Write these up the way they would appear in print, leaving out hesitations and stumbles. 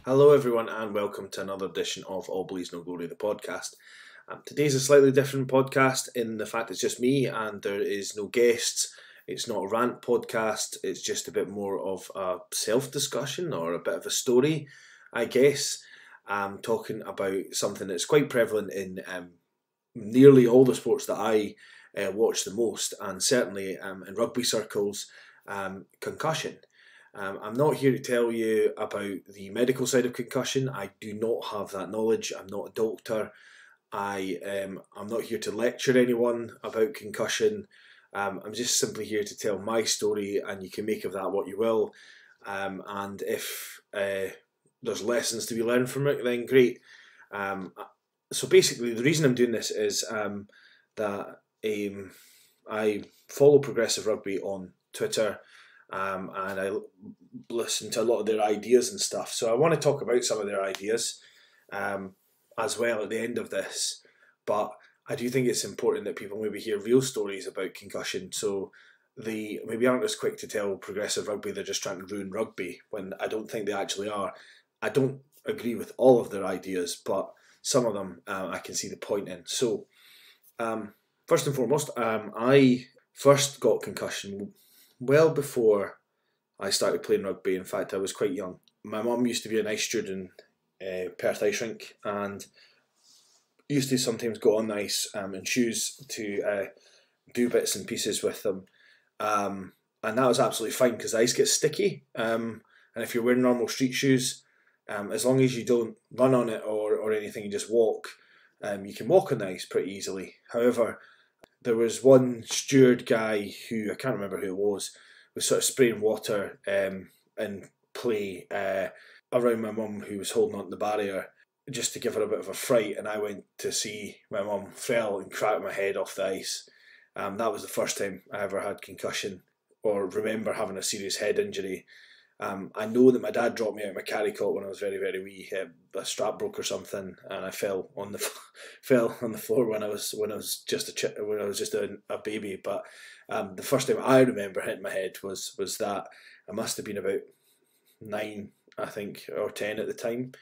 Hello everyone and welcome to another edition of All Blues No Glory, the podcast. Today's a slightly different podcast in the fact it's just me and there is no guests. It's not a rant podcast, it's just a bit more of a self-discussion or a bit of a story, I guess. Talking about something that's quite prevalent in nearly all the sports that I watch the most, and certainly in rugby circles, concussion. I'm not here to tell you about the medical side of concussion. I do not have that knowledge. I'm not a doctor. I'm not here to lecture anyone about concussion. I'm just simply here to tell my story, and you can make of that what you will. And if there's lessons to be learned from it, then great. So basically, the reason I'm doing this is that I follow Progressive Rugby on Twitter. And I listen to a lot of their ideas and stuff. So I want to talk about some of their ideas as well at the end of this. But I do think it's important that people maybe hear real stories about concussion. So they maybe aren't as quick to tell Progressive Rugby they're just trying to ruin rugby, when I don't think they actually are. I don't agree with all of their ideas, but some of them I can see the point in. So first and foremost, I first got concussion well before I started playing rugby. In fact, I was quite young. My mum used to be an ice steward in Perth Ice Rink and used to sometimes go on the ice in shoes to do bits and pieces with them. And that was absolutely fine because the ice gets sticky. And if you're wearing normal street shoes, as long as you don't run on it or anything, you just walk, you can walk on the ice pretty easily. However, there was one steward guy who, I can't remember who it was sort of spraying water in play around my mum, who was holding on to the barrier, just to give her a bit of a fright. And I went to see my mum fell and cracked my head off the ice. That was the first time I ever had concussion or remember having a serious head injury. I know that my dad dropped me out of my carry cot when I was very, very wee. A strap broke or something, and I fell on the floor when I was just a baby. But the first time I remember hitting my head was that. I must have been about 9, I think, or 10 at the time.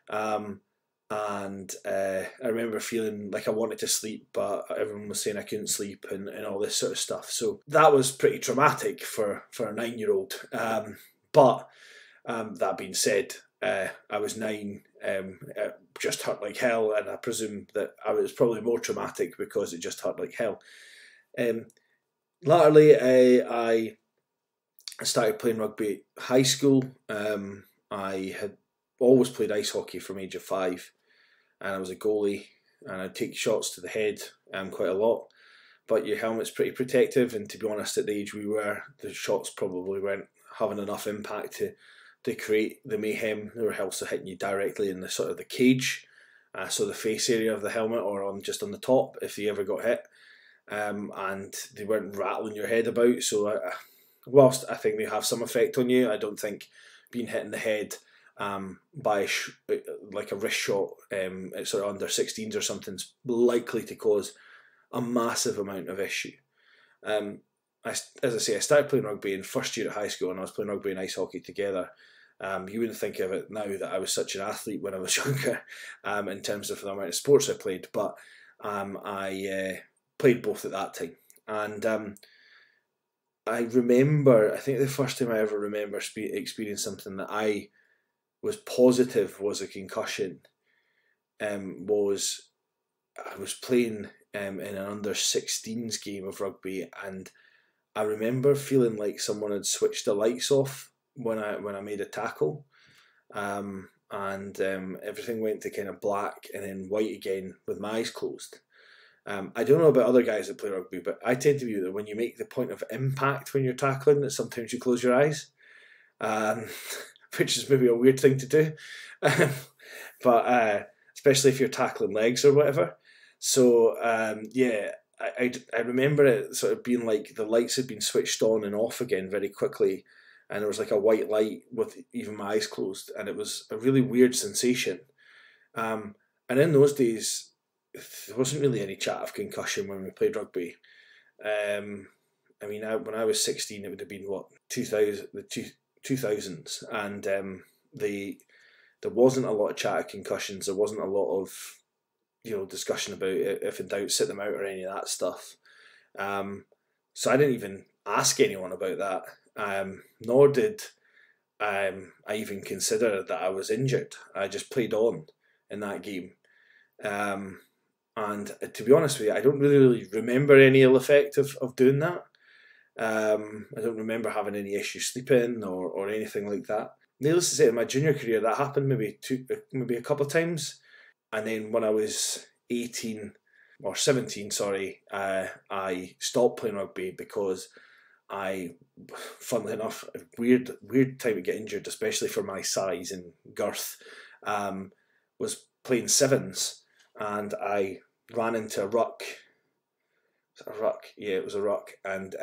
And I remember feeling like I wanted to sleep, but everyone was saying I couldn't sleep and all this sort of stuff. So that was pretty traumatic for a 9-year-old. But that being said, I was 9, it just hurt like hell, and I presume that I was probably more traumatic because it just hurt like hell. Latterly, I started playing rugby at high school. I had always played ice hockey from age of 5, and I was a goalie, and I'd take shots to the head quite a lot. But your helmet's pretty protective, and to be honest, at the age we were, the shots probably weren't having enough impact to create the mayhem. They were also hitting you directly in the sort of the cage, so the face area of the helmet, or just on the top if you ever got hit, and they weren't rattling your head about. So whilst I think they have some effect on you, I don't think being hit in the head by like a wrist shot at sort of under 16s or something is likely to cause a massive amount of issue. As I say, I started playing rugby in first year at high school, and I was playing rugby and ice hockey together. You wouldn't think of it now that I was such an athlete when I was younger, in terms of the amount of sports I played, but I played both at that time. And I remember, I think the first time I ever remember experiencing something that I was positive was a concussion, was I was playing in an under 16s game of rugby, and I remember feeling like someone had switched the lights off when I made a tackle, and everything went to kind of black and then white again with my eyes closed. I don't know about other guys that play rugby, but I tend to view that when you make the point of impact when you're tackling, that sometimes you close your eyes, which is maybe a weird thing to do, but especially if you're tackling legs or whatever. So yeah, I remember it sort of being like the lights had been switched on and off again very quickly, and there was like a white light with even my eyes closed, and it was a really weird sensation. And in those days, there wasn't really any chat of concussion when we played rugby. I mean, when I was 16, it would have been what, 2000, the 2000s, and the there wasn't a lot of chat of concussions. There wasn't a lot of, discussion about it. If in doubt, sit them out or any of that stuff. So I didn't even ask anyone about that, nor did I even consider that I was injured. I just played on in that game. And to be honest with you, I don't really remember any ill effect of doing that. I don't remember having any issues sleeping or anything like that. Needless to say, in my junior career, that happened maybe a couple of times. And then when I was 18 or 17, sorry, I stopped playing rugby because funnily enough, a weird time to get injured, especially for my size and girth, was playing sevens, and I ran into a ruck. Was it a ruck? Yeah, it was a ruck, and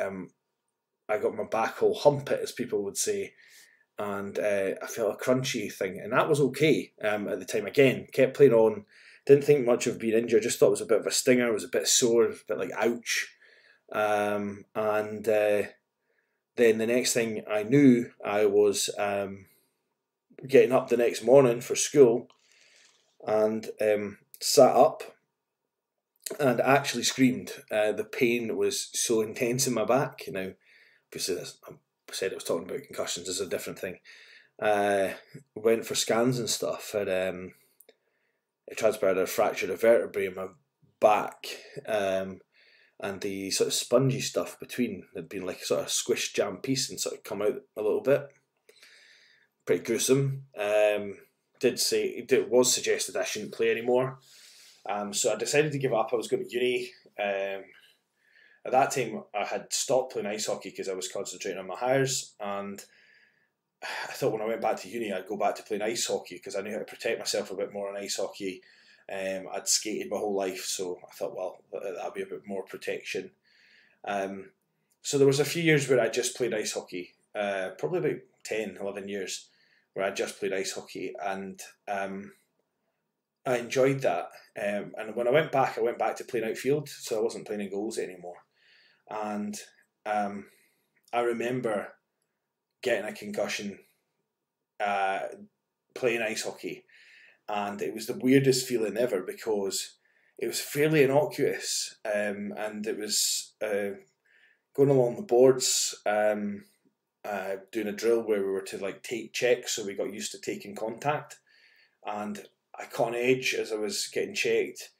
I got my back all hump it, as people would say, and I felt a crunchy thing, and that was okay at the time. Again, kept playing on, didn't think much of being injured, just thought it was a bit of a stinger, it was a bit sore, a bit like ouch, and then the next thing I knew, I was getting up the next morning for school, and sat up and actually screamed. The pain was so intense in my back. Now, obviously, I said I was talking about concussions. This is a different thing. Went for scans and stuff, and it transpired I fractured a vertebrae in my back, and the sort of spongy stuff between had been like a sort of squished jam piece and sort of come out a little bit. Pretty gruesome. It was suggested I shouldn't play anymore. So I decided to give up. I was going to uni. At that time, I had stopped playing ice hockey because I was concentrating on my hires, and I thought when I went back to uni, I'd go back to playing ice hockey because I knew how to protect myself a bit more on ice hockey. I'd skated my whole life, so I thought, well, that'd be a bit more protection. So there was a few years where I just played ice hockey, probably about 10, 11 years, where I just played ice hockey, and I enjoyed that. And when I went back to playing outfield, so I wasn't playing in goals anymore. And I remember getting a concussion playing ice hockey, and it was the weirdest feeling ever because it was fairly innocuous, and it was going along the boards, doing a drill where we were to like take checks, so we got used to taking contact, and I caught an edge as I was getting checked,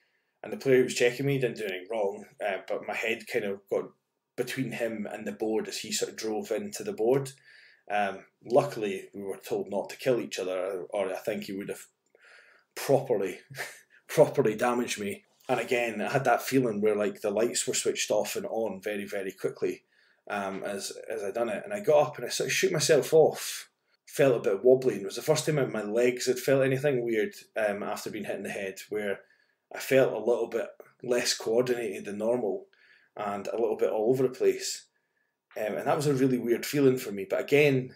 and the player who was checking me didn't do anything wrong, but my head kind of got between him and the board as he sort of drove into the board. Luckily, we were told not to kill each other, or I think he would have properly damaged me. And again, I had that feeling where like the lights were switched off and on very, very quickly as I done it. And I got up and I sort of shook myself off. Felt a bit wobbly, and it was the first time my legs had felt anything weird after being hit in the head, where I felt a little bit less coordinated than normal and a little bit all over the place. And that was a really weird feeling for me. But again,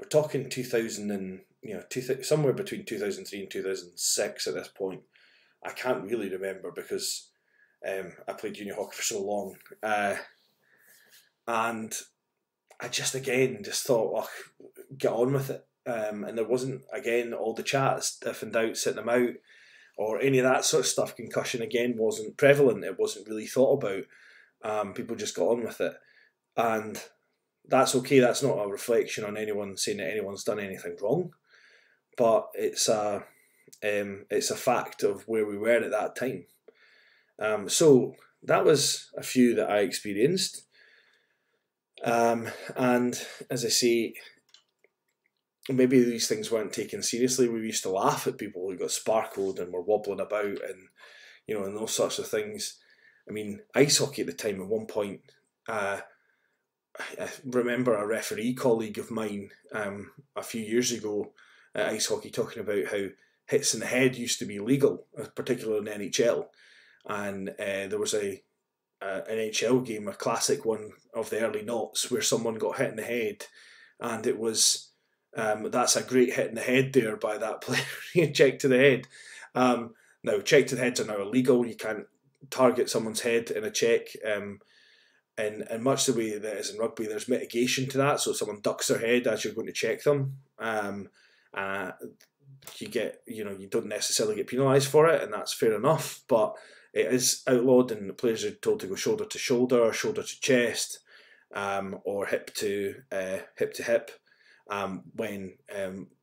we're talking 2000 and somewhere between 2003 and 2006 at this point. I can't really remember because I played junior hockey for so long, and I just thought, oh, get on with it. And there wasn't, again, all the chats, if in doubt, sitting them out, or any of that sort of stuff. Concussion, again, wasn't prevalent. It wasn't really thought about. People just got on with it. And that's okay. That's not a reflection on anyone saying that anyone's done anything wrong. But it's a fact of where we were at that time. So that was a few that I experienced. And as I say, maybe these things weren't taken seriously. We used to laugh at people who got sparkled and were wobbling about and, and those sorts of things. I mean, ice hockey at the time, at one point, I remember a referee colleague of mine a few years ago at ice hockey talking about how hits in the head used to be legal, particularly in the NHL. And there was an NHL game, a classic one of the early noughts, where someone got hit in the head, and it was that's a great hit in the head there by that player. Check to the head. Now, check to the heads are now illegal. You can't target someone's head in a check. And much the way that is in rugby, there's mitigation to that. So someone ducks their head as you're going to check them. you don't necessarily get penalised for it, and that's fair enough. But it is outlawed, and the players are told to go shoulder to shoulder, shoulder to chest, or hip to hip, when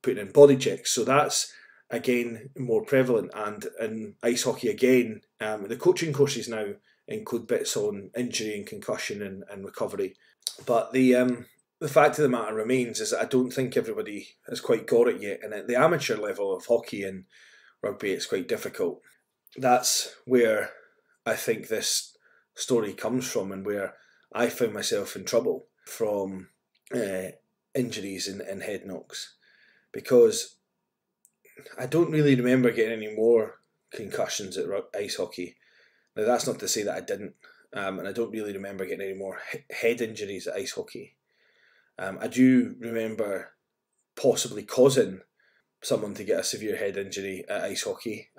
putting in body checks. So that's again more prevalent. And in ice hockey again, the coaching courses now include bits on injury and concussion and recovery. But the fact of the matter remains is that I don't think everybody has quite got it yet. And at the amateur level of hockey and rugby, it's quite difficult. That's where I think this story comes from, and where I found myself in trouble from injuries and head knocks, because I don't really remember getting any more concussions at ice hockey. Now, that's not to say that I didn't, and I don't really remember getting any more head injuries at ice hockey. I do remember possibly causing someone to get a severe head injury at ice hockey.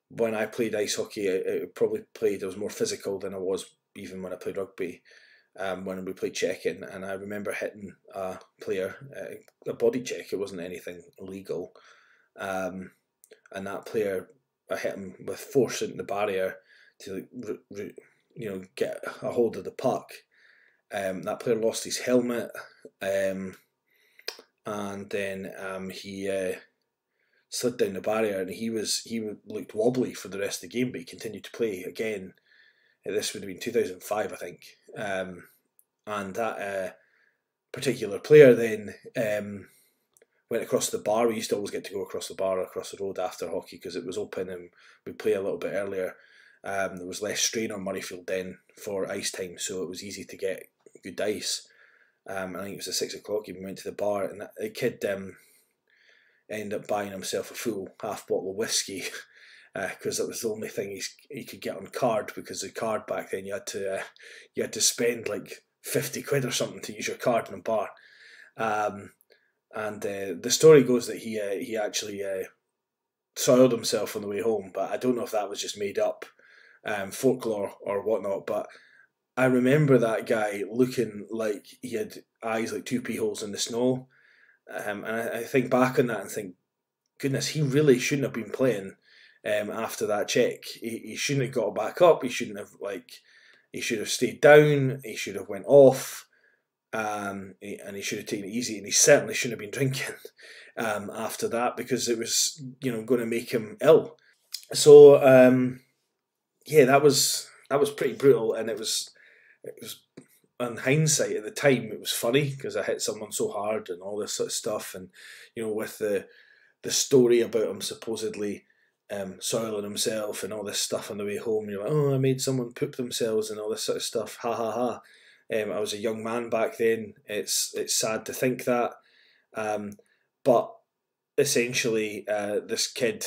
When I played ice hockey, I was more physical than I was even when I played rugby. When we played checking, and I remember hitting a player, a body check. It wasn't anything illegal, and that player, I hit him with force into the barrier to get a hold of the puck. That player lost his helmet, and then he slid down the barrier, and he looked wobbly for the rest of the game, but he continued to play again. This would have been 2005, I think. And that particular player then went across the bar. We used to always get to go across the bar, across the road after hockey, because it was open and we'd play a little bit earlier. There was less strain on Murrayfield then for ice time, so it was easy to get good ice. I think it was a 6 o'clock game. We went to the bar, and the kid ended up buying himself a full half bottle of whiskey. Because that was the only thing he could get on card, because the card back then you had to spend like 50 quid or something to use your card in a bar. And the story goes that he actually soiled himself on the way home, but I don't know if that was just made up folklore or whatnot. But I remember that guy looking like he had eyes like two pea holes in the snow, and I think back on that and think, goodness, he really shouldn't have been playing. After that check, he shouldn't have got back up. He shouldn't have he should have stayed down. He should have went off, and he should have taken it easy. And he certainly shouldn't have been drinking after that, because it was going to make him ill. So that was pretty brutal, and it was in hindsight at the time it was funny because I hit someone so hard and all this sort of stuff, and with the story about him supposedly soiling himself and all this stuff on the way home. You're like, oh, I made someone poop themselves and all this sort of stuff. Ha ha ha. I was a young man back then. It's sad to think that. But essentially, this kid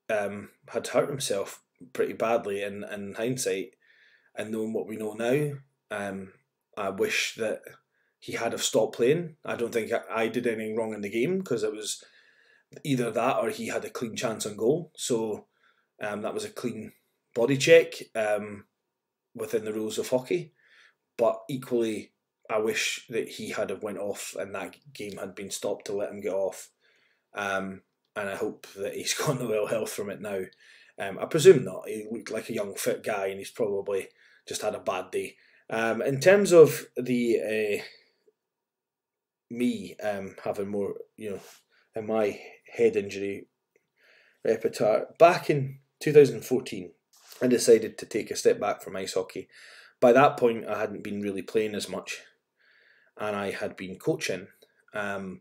had hurt himself pretty badly in hindsight. And knowing what we know now, I wish that he had have stopped playing. I don't think I did anything wrong in the game, because it was either that or he had a clean chance on goal. So that was a clean body check within the rules of hockey. But equally, I wish that he had have went off and that game had been stopped to let him get off. And I hope that he's got no ill health from it now. I presume not. He looked like a young fit guy, and he's probably just had a bad day. In terms of the me having more, in my head injury repertoire, back in 2014, I decided to take a step back from ice hockey. By that point, I hadn't been really playing as much, and I had been coaching the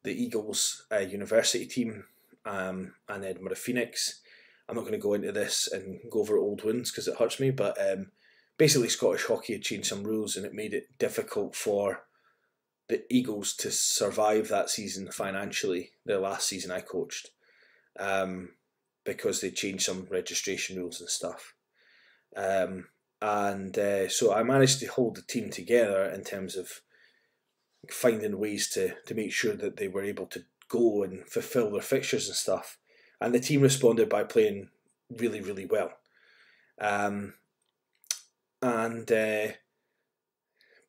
Eagles university team and Edinburgh Phoenix. I'm not going to go into this and go over old wounds because it hurts me, but basically Scottish hockey had changed some rules, and it made it difficult for the Eagles to survive that season financially, the last season I coached, because they changed some registration rules and stuff. So I managed to hold the team together in terms of finding ways to make sure that they were able to go and fulfill their fixtures and stuff. And the team responded by playing really, really well.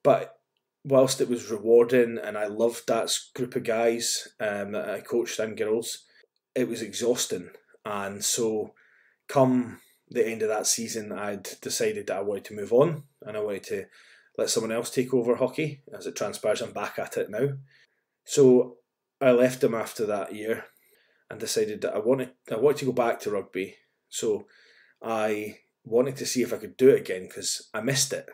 But whilst it was rewarding and I loved that group of guys that I coached and girls, it was exhausting. And so, come the end of that season, I'd decided that I wanted to move on and I wanted to let someone else take over hockey. As it transpires, I'm back at it now. So I left them after that year and decided that I wanted to go back to rugby. So I wanted to see if I could do it again because I missed it.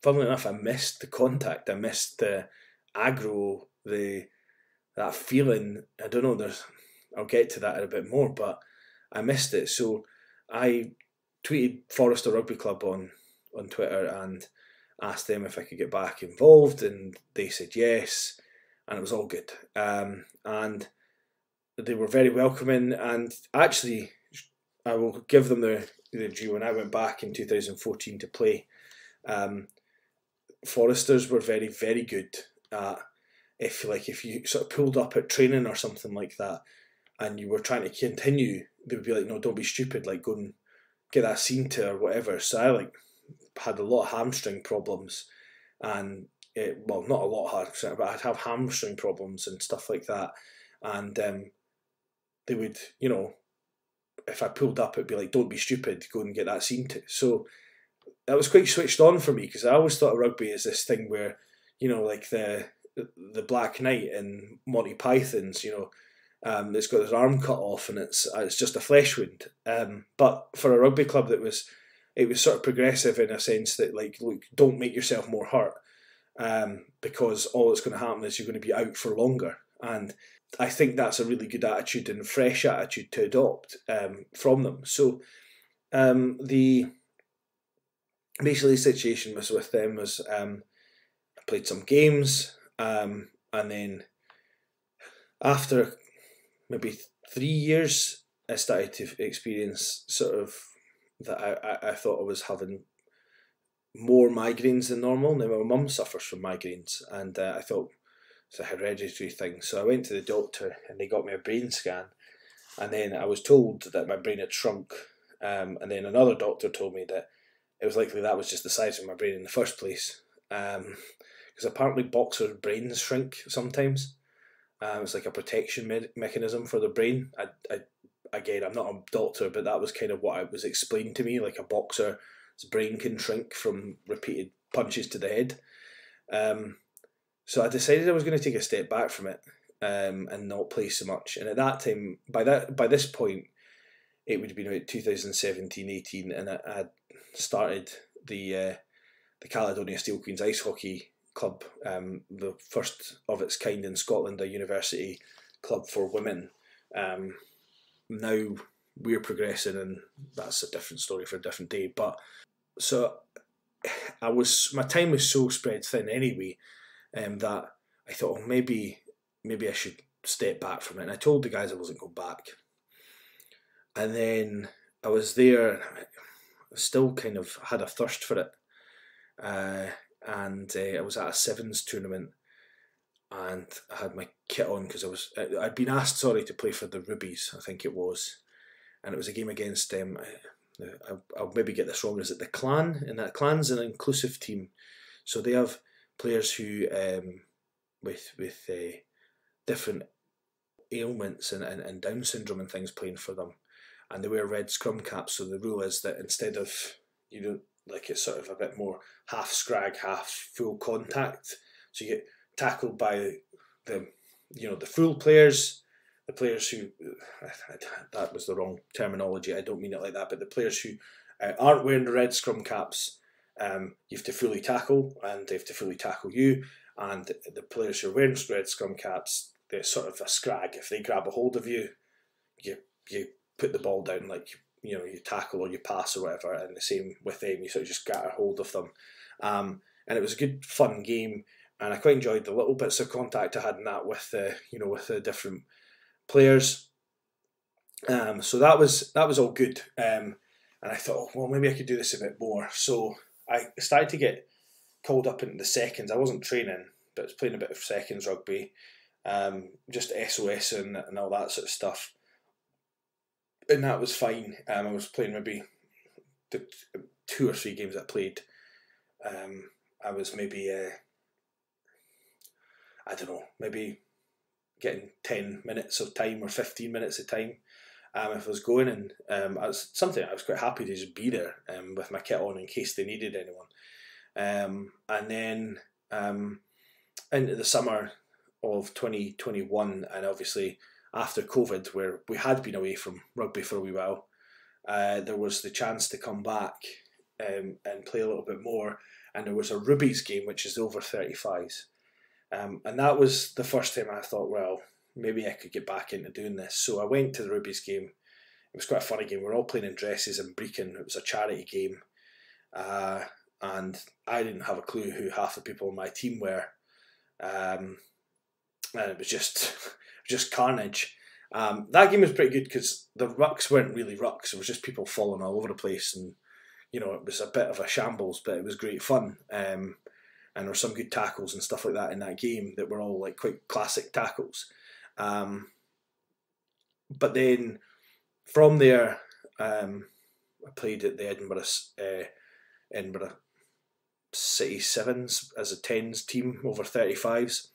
Funnily enough, I missed the contact. I missed the aggro, that feeling. I don't know. I'll get to that in a bit more, but I missed it. So I tweeted Forester Rugby Club on Twitter and asked them if I could get back involved, and they said yes, and it was all good. And they were very welcoming, and actually, I will give them the due. When I went back in 2014 to play, Foresters were very, very good at, if you sort of pulled up at training or something like that, and you were trying to continue, they would be like, "No, don't be stupid. Like, go and get that seen to or whatever." So I had a lot of hamstring problems, and not a lot of hamstring, but I'd have hamstring problems and stuff like that, and they would, if I pulled up, it'd be like, "Don't be stupid. Go and get that seen to." So that was quite switched on for me because I always thought of rugby as this thing where, like the Black Knight in Monty Python's, it's got his arm cut off and it's just a flesh wound. But for a rugby club, it was sort of progressive in a sense that, like, look, don't make yourself more hurt, because all that's going to happen is you're going to be out for longer. And I think that's a really good attitude and fresh attitude to adopt from them. So basically the situation was with them was I played some games, and then after maybe 3 years, I started to experience sort of that I thought I was having more migraines than normal. Now my mum suffers from migraines, and I thought it's a hereditary thing. So I went to the doctor, and they got me a brain scan, and then I was told that my brain had shrunk, and then another doctor told me that it was likely that was just the size of my brain in the first place, because apparently boxers' brains shrink sometimes. It's like a protection mechanism for the brain. Again, I'm not a doctor, but that was kind of what it was explained to me. Like a boxer's brain can shrink from repeated punches to the head. So I decided I was going to take a step back from it, and not play so much. And at that time, by this point, it would have been about 2017-18, and I had started the Caledonia Steel Queens Ice Hockey Club, the first of its kind in Scotland, a university club for women. Now we're progressing, and that's a different story for a different day. But so my time was so spread thin anyway, that I thought, maybe I should step back from it. And I told the guys I wasn't going back. And then I was there, and I still kind of had a thirst for it. And I was at a sevens tournament, and I had my kit on because I'd been asked, to play for the Rubies, I think it was, and it was a game against I'll maybe get this wrong. Is it the Clan? And that Clan's an inclusive team, so they have players who with different ailments and Down syndrome and things playing for them, and they wear red scrum caps. So the rule is that instead of, like, it's sort of a bit more half scrag, half full contact. So you get tackled by the full players, the players who, that was the wrong terminology, I don't mean it like that, but the players who aren't wearing the red scrum caps, you have to fully tackle, and they have to fully tackle you. And the players who are wearing red scrum caps, they're sort of a scrag. If they grab a hold of you, you put the ball down, like, you tackle or you pass or whatever, and the same with them, you sort of just get a hold of them. And it was a good, fun game, and I quite enjoyed the little bits of contact I had in that with the different players. So that was all good. And I thought, well, maybe I could do this a bit more. So I started to get called up into the seconds. I wasn't training, but I was playing a bit of seconds rugby, just SOS and all that sort of stuff. And that was fine. I was playing maybe the 2 or 3 games I played. I was maybe, I don't know, maybe getting 10 minutes of time or 15 minutes of time if I was going, and I was quite happy to just be there with my kit on in case they needed anyone. And then into the summer of 2021, and obviously after COVID, where we had been away from rugby for a wee while, there was the chance to come back and play a little bit more, and there was a Rubies game, which is over 35s. And that was the first time I thought, well, maybe I could get back into doing this. So I went to the Rubies game. It was quite a funny game. We were all playing in dresses in Brecon. It was a charity game. And I didn't have a clue who half the people on my team were. And it was just carnage. That game was pretty good because the rucks weren't really rucks. It was just people falling all over the place. And, you know, it was a bit of a shambles, but it was great fun. And there were some good tackles and stuff like that in that game that were all like quite classic tackles. But then from there, I played at the Edinburgh City Sevens as a 10s team over 35s.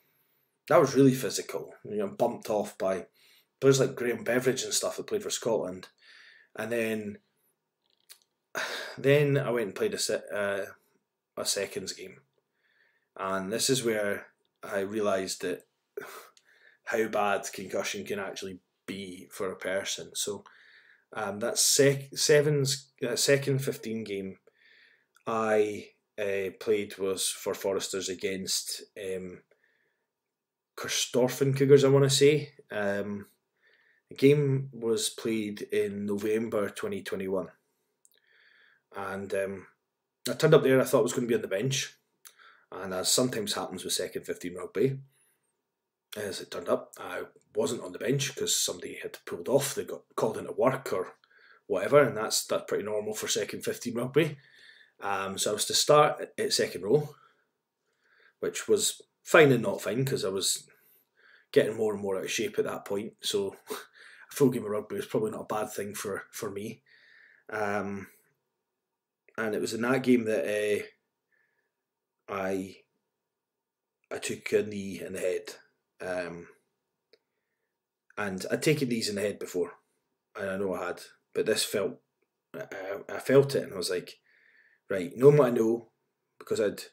That was really physical. You know, bumped off by players like Graham Beveridge and stuff that played for Scotland. And then I went and played a seconds game. And this is where I realised that how bad concussion can actually be for a person. So that second 15 game I played was for Foresters against Corstorphine Cougars, I want to say. The game was played in November 2021. And I turned up there, I thought I was going to be on the bench. And as sometimes happens with second 15 rugby, as it turned up, I wasn't on the bench because somebody had pulled off, they got called into work or whatever, and that's pretty normal for second 15 rugby. So I was to start at second row, which was fine and not fine because I was getting more and more out of shape at that point. So a full game of rugby was probably not a bad thing for me. And it was in that game that I took a knee in the head. And I'd taken knees in the head before, and I know I had, but this felt, I felt it, and I was like, right, knowing what I know, because I'd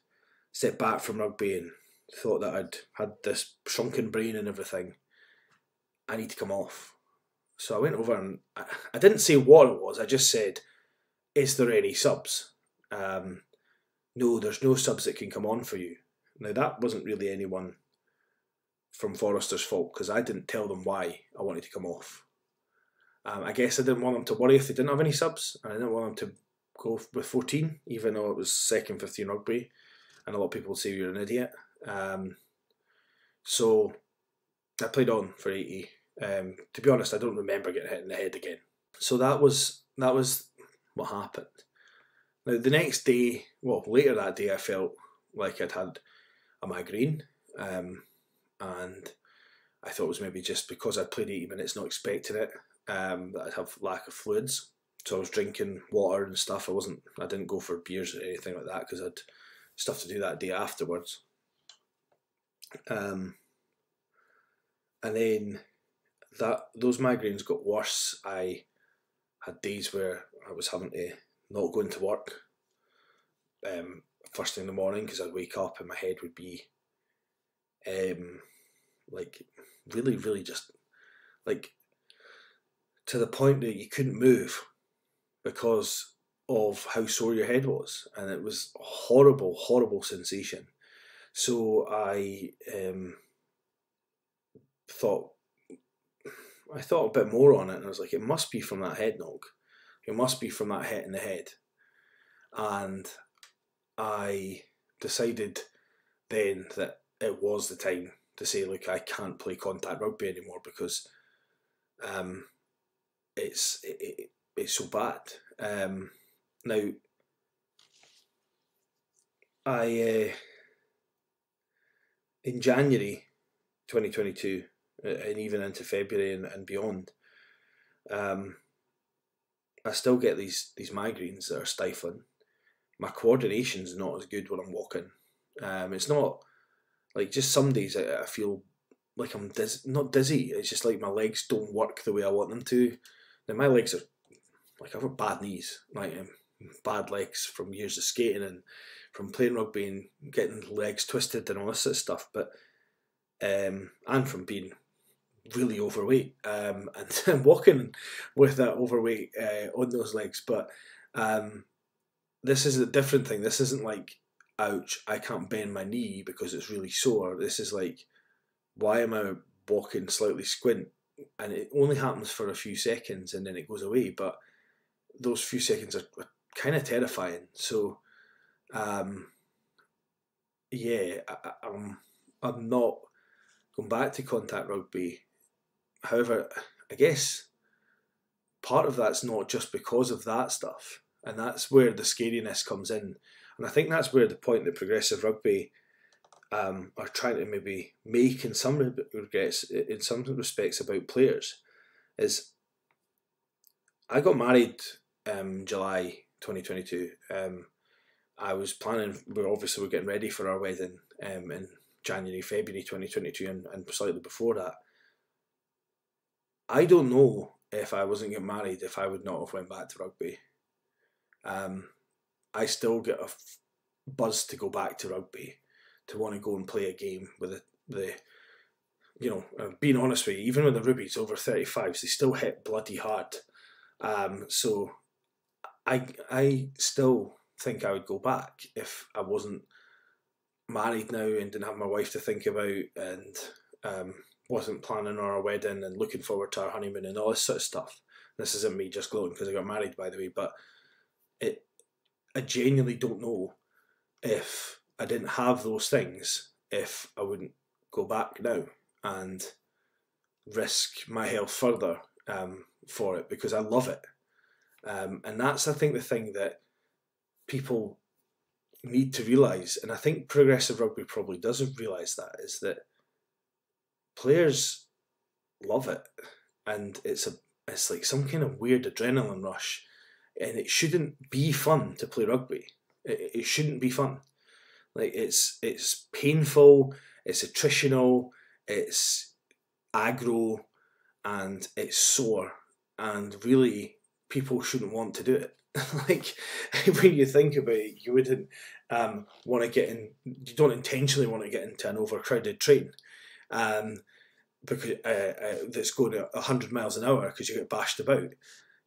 stepped back from rugby and thought that I'd had this shrunken brain and everything, I need to come off. So I went over and I didn't say what it was, I just said, is there any subs? No, there's no subs that can come on for you. Now that wasn't really anyone from Forrester's fault because I didn't tell them why I wanted to come off. I guess I didn't want them to worry if they didn't have any subs, and I didn't want them to go with 14, even though it was second 15 rugby, and a lot of people would say you're an idiot. So I played on for 80. To be honest, I don't remember getting hit in the head again. So that was what happened. Now the next day, well later that day, I felt like I'd had a migraine, and I thought it was maybe just because I'd played 80 minutes not expecting it, that I'd have lack of fluids. So I was drinking water and stuff. I didn't go for beers or anything like that because I'd stuff to do that day afterwards. And then those migraines got worse. I had days where I was having to not go into work first thing in the morning because I'd wake up and my head would be like really, really just like to the point that you couldn't move because of how sore your head was, and it was a horrible, horrible sensation. So I thought a bit more on it, and I was like, it must be from that head knock. It must be from that hit in the head. And I decided then that it was the time to say, look, I can't play contact rugby anymore because it's so bad. Now, in January 2022, and even into February and beyond, I still get these migraines that are stifling. My coordination's not as good when I'm walking. It's not like, just some days I feel like I'm not dizzy. It's just like my legs don't work the way I want them to. Now my legs are like, I've got bad knees, like bad legs from years of skating and from playing rugby and getting legs twisted and all this sort of stuff. But and from being really overweight and walking with that overweight on those legs. But this is a different thing. This isn't like, ouch, I can't bend my knee because it's really sore. This is like, why am I walking slightly squint? And it only happens for a few seconds and then it goes away. But those few seconds are kind of terrifying. So, yeah, I'm not going back to contact rugby. However, I guess part of that's not just because of that stuff, and that's where the scariness comes in. And I think that's where the point that progressive rugby are trying to maybe make in some respects about players is, I got married July 2022. I was planning, we're getting ready for our wedding in January, February 2022, and slightly before that. I don't know if I wasn't getting married, if I would not have went back to rugby. I still get a buzz to go back to rugby, to want to go and play a game with the being honest with you, even with the Rubies over 35s, they still hit bloody hard. So I still think I would go back if I wasn't married now and didn't have my wife to think about, and wasn't planning on our wedding and looking forward to our honeymoon and all this sort of stuff. This isn't me just gloating because I got married, by the way, but I genuinely don't know if I didn't have those things, if I wouldn't go back now and risk my health further for it, because I love it. And that's, I think, the thing that people need to realise, and I think progressive rugby probably doesn't realise that, is that players love it, and it's like some kind of weird adrenaline rush, and it shouldn't be fun to play rugby. It shouldn't be fun. Like, it's painful, it's attritional, it's aggro, and it's sore, and really people shouldn't want to do it. Like, when you think about it, you wouldn't want to get in. You don't intentionally want to get into an overcrowded train, because that's going at 100 miles an hour because you get bashed about.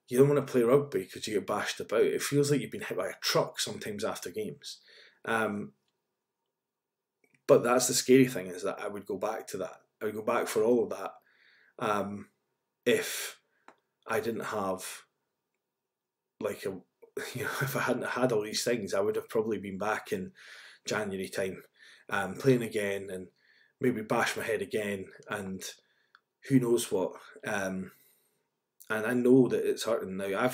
You don't want to play rugby because you get bashed about. It feels like you've been hit by a truck sometimes after games. But that's the scary thing, is that I would go back to that. I would go back for all of that if I didn't have, like, if I hadn't had all these things, I would have probably been back in January time, playing again, and maybe bash my head again, and who knows what. And I know that it's hurting now.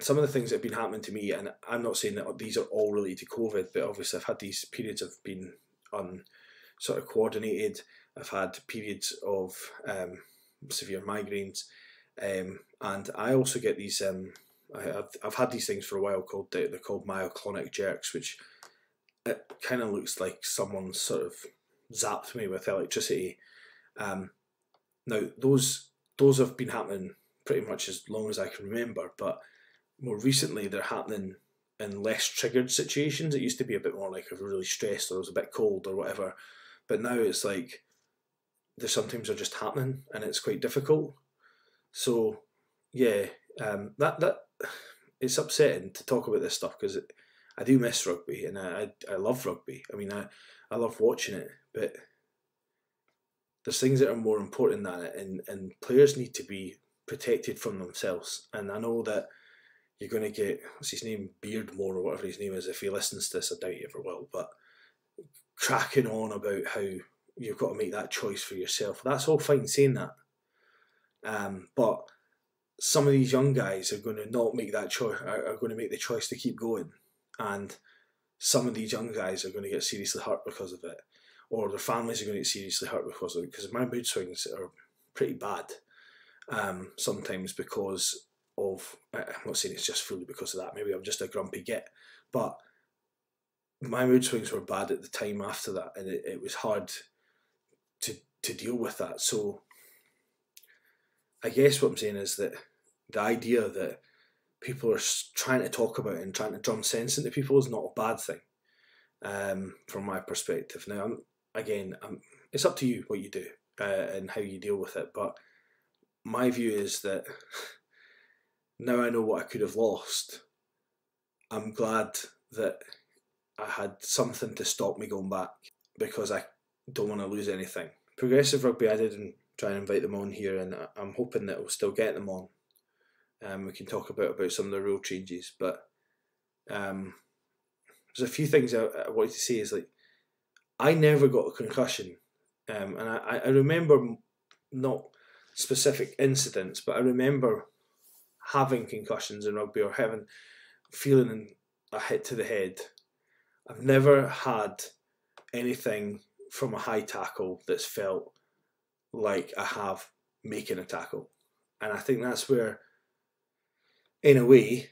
Some of the things that have been happening to me, and I'm not saying that these are all related to COVID, but obviously I've had these periods of being sort of coordinated. I've had periods of severe migraines, and I also get these. I've had these things for a while they're called myoclonic jerks, which it kind of looks like someone sort of zapped me with electricity. Now those have been happening pretty much as long as I can remember, but more recently they're happening in less triggered situations. It used to be a bit more like if I was really stressed or I was a bit cold or whatever, but now it's like they sometimes are just happening and it's quite difficult. So yeah, that it's upsetting to talk about this stuff, because I do miss rugby, and I love rugby. I mean, I love watching it, but there's things that are more important than it, and players need to be protected from themselves. And I know that you're going to get, what's his name, Beardmore or whatever his name is, if he listens to this, I doubt he ever will, but cracking on about how you've got to make that choice for yourself. That's all fine saying that, but some of these young guys are going to not make that choice, are going to make the choice to keep going, and some of these young guys are going to get seriously hurt because of it, or their families are going to get seriously hurt because of it, because my mood swings are pretty bad sometimes because of, I'm not saying it's just fully because of that, maybe I'm just a grumpy git, but my mood swings were bad at the time after that, and it was hard to deal with that. So I guess what I'm saying is that the idea that people are trying to talk about it and trying to drum sense into people is not a bad thing, from my perspective. Now, it's up to you what you do and how you deal with it, but my view is that now I know what I could have lost. I'm glad that I had something to stop me going back, because I don't want to lose anything. Progressive Rugby, I didn't try and invite them on here, and I'm hoping that we'll still get them on. We can talk about some of the rule changes, but there's a few things I wanted to say. Is like, I never got a concussion, and I remember not specific incidents, but I remember having concussions in rugby, or feeling a hit to the head. I've never had anything from a high tackle that's felt like I have making a tackle, and I think that's where, in a way,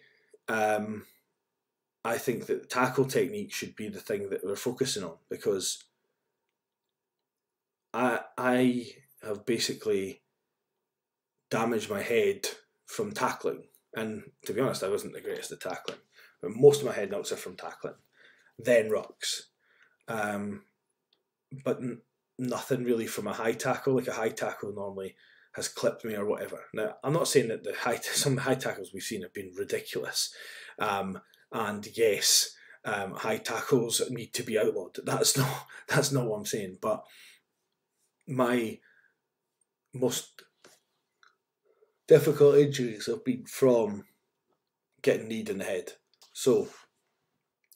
I think that the tackle technique should be the thing that we're focusing on, because I have basically damaged my head from tackling, and to be honest, I wasn't the greatest at tackling, but most of my head knocks are from tackling, then rucks, but nothing really from a high tackle. Like, a high tackle normally has clipped me or whatever. Now, I'm not saying that some of the high tackles we've seen have been ridiculous, and yes, high tackles need to be outlawed. That's not what I'm saying. But my most difficult injuries have been from getting kneed in the head. So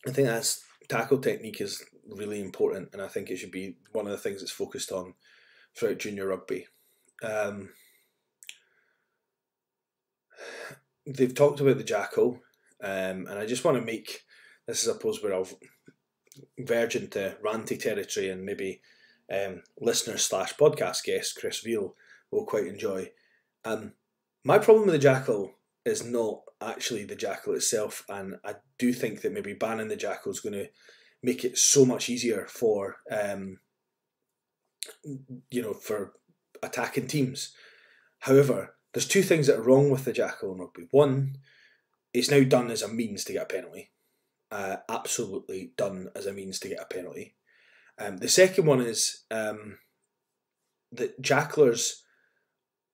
I think tackle technique is really important, and I think it should be one of the things that's focused on throughout junior rugby. They've talked about the jackal, and I just want to make this, I suppose, where I'll verge into ranty territory, and maybe listener/podcast guest Chris Veal will quite enjoy. My problem with the jackal is not actually the jackal itself, and I do think that maybe banning the jackal is going to make it so much easier for for attacking teams. However, there's two things that are wrong with the jackal in rugby. One, it's now done as a means to get a penalty. Absolutely done as a means to get a penalty. The second one is that jacklers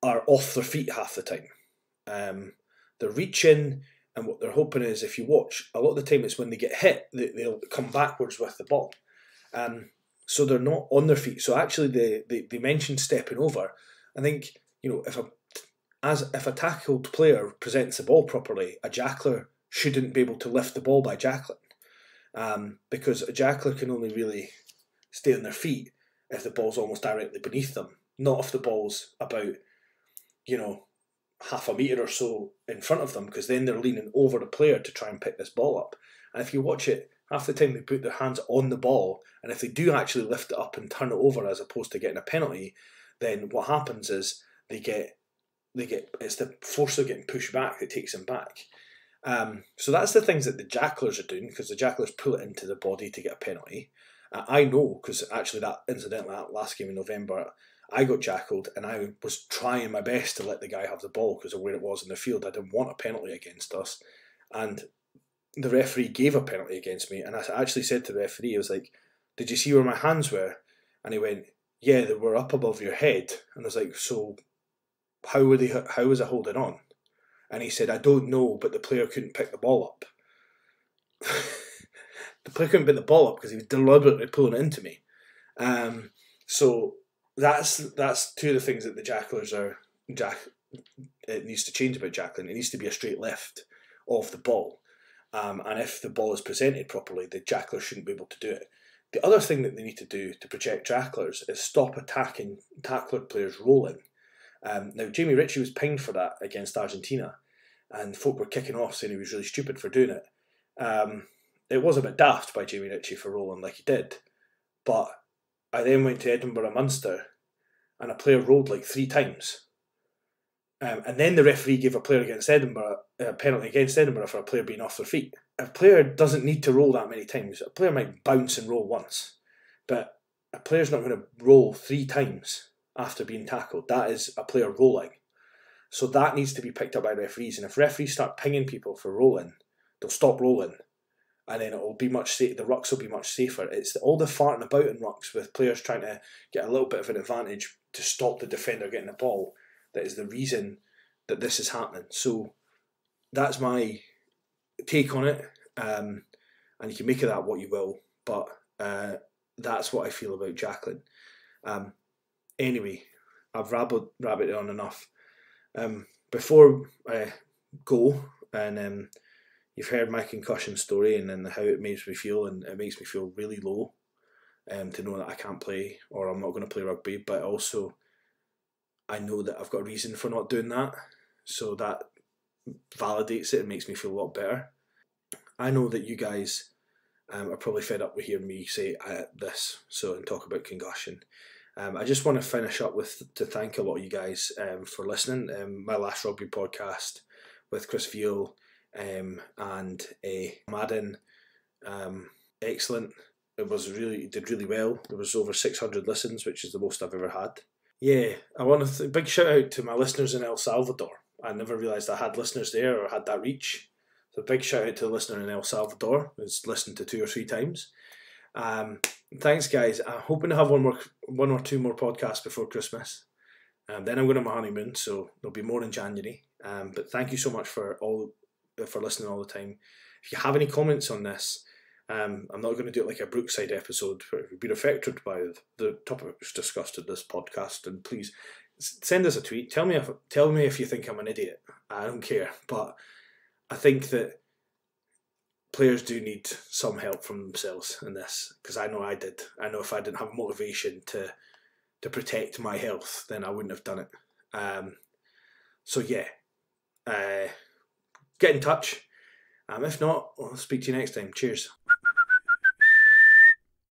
are off their feet half the time. They're reaching, and what they're hoping is, if you watch, a lot of the time it's when they get hit, they'll come backwards with the ball. So they're not on their feet. So actually, they mentioned stepping over. I think, if a tackled player presents the ball properly, a jackler shouldn't be able to lift the ball by jackling, because a jackler can only really stay on their feet if the ball's almost directly beneath them, not if the ball's about half a metre or so in front of them, because then they're leaning over the player to try and pick this ball up. And if you watch it, half the time they put their hands on the ball, and if they do actually lift it up and turn it over as opposed to getting a penalty, then what happens is they get it's the force of getting pushed back that takes them back. So that's the things that the jacklers are doing, because the jacklers pull it into the body to get a penalty. I know, because actually that last game in November, I got jackled, and I was trying my best to let the guy have the ball because of where it was in the field. I didn't want a penalty against us, and the referee gave a penalty against me. And I actually said to the referee, I was like, "Did you see where my hands were?" And he went, "Yeah, they were up above your head." And I was like, "So how was it holding on?" And he said, "I don't know, but the player couldn't pick the ball up." The player couldn't pick the ball up because he was deliberately pulling it into me. So that's two of the things that the jacklers are. It needs to change about jackling. It needs to be a straight lift of the ball, and if the ball is presented properly, the jackler shouldn't be able to do it. The other thing that they need to do to protect jacklers is stop attacking tackler players rolling. Now, Jamie Ritchie was pinged for that against Argentina, and folk were kicking off saying he was really stupid for doing it. It was a bit daft by Jamie Ritchie for rolling like he did, but I then went to Edinburgh and Munster, and a player rolled like 3 times. And then the referee gave a player against Edinburgh a penalty against Edinburgh for a player being off their feet. A player doesn't need to roll that many times. A player might bounce and roll once, but a player's not going to roll 3 times after being tackled. That is a player rolling. So that needs to be picked up by referees. And if referees start pinging people for rolling, they'll stop rolling. And then it'll be much safer. The rucks will be much safer. It's all the farting about in rucks with players trying to get a little bit of an advantage to stop the defender getting the ball that is the reason that this is happening. So that's my take on it. And you can make of that what you will. But that's what I feel about Jacqueline. Anyway, I've rabbited on enough. Before I go, and you've heard my concussion story and then how it makes me feel, and it makes me feel really low to know that I can't play or I'm not going to play rugby, but also I know that I've got a reason for not doing that, so that validates it and makes me feel a lot better. I know that you guys are probably fed up with hearing me say this and talk about concussion. I just want to finish up to thank a lot of you guys for listening. My last rugby podcast with Chris Veal and Madden, excellent. It did really well. There was over 600 listens, which is the most I've ever had. Yeah, I want to big shout out to my listeners in El Salvador. I never realised I had listeners there or had that reach. So big shout out to the listener in El Salvador who's listened to 2 or 3 times. Thanks, guys. I'm hoping to have one or two more podcasts before Christmas. Then I'm going on my honeymoon, so there'll be more in January. But thank you so much for listening all the time. If you have any comments on this, I'm not going to do it like a Brookside episode where if you've been affected by the topics discussed in this podcast, and please send us a tweet. Tell me if you think I'm an idiot. I don't care, but I think that players do need some help from themselves in this, because I know I did. I know if I didn't have motivation to protect my health, then I wouldn't have done it. So yeah, get in touch. If not, I'll speak to you next time. Cheers.